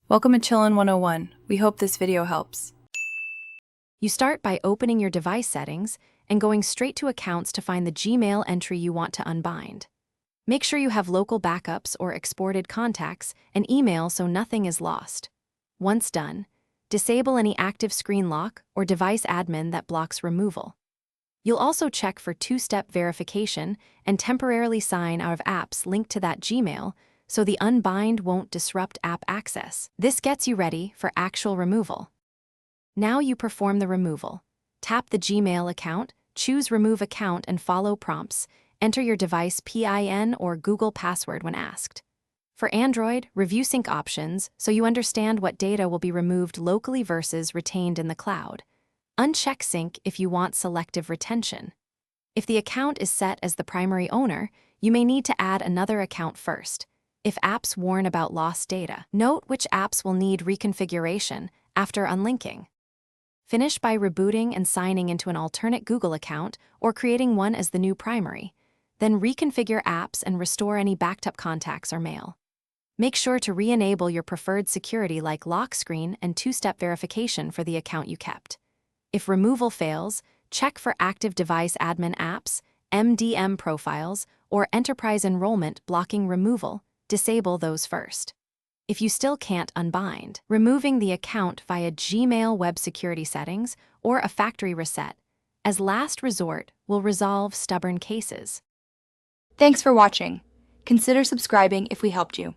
Welcome to Chillin' 101. We hope this video helps. You start by opening your device settings and going straight to accounts to find the Gmail entry you want to unbind. Make sure you have local backups or exported contacts and email so nothing is lost. Once done, disable any active screen lock or device admin that blocks removal. You'll also check for two-step verification and temporarily sign out of apps linked to that Gmail so the unbind won't disrupt app access. This gets you ready for actual removal. Now you perform the removal. Tap the Gmail account, choose Remove Account and follow prompts. Enter your device PIN or Google password when asked. For Android, review sync options so you understand what data will be removed locally versus retained in the cloud. Uncheck sync if you want selective retention. If the account is set as the primary owner, you may need to add another account first. If apps warn about lost data, note which apps will need reconfiguration after unlinking. Finish by rebooting and signing into an alternate Google account or creating one as the new primary. Then reconfigure apps and restore any backed up contacts or mail. Make sure to re-enable your preferred security like lock screen and two-step verification for the account you kept. If removal fails, check for active device admin apps, MDM profiles, or enterprise enrollment blocking removal. Disable those first. If you still can't unbind, removing the account via Gmail web security settings or a factory reset, as last resort, will resolve stubborn cases. Thanks for watching. Consider subscribing if we helped you.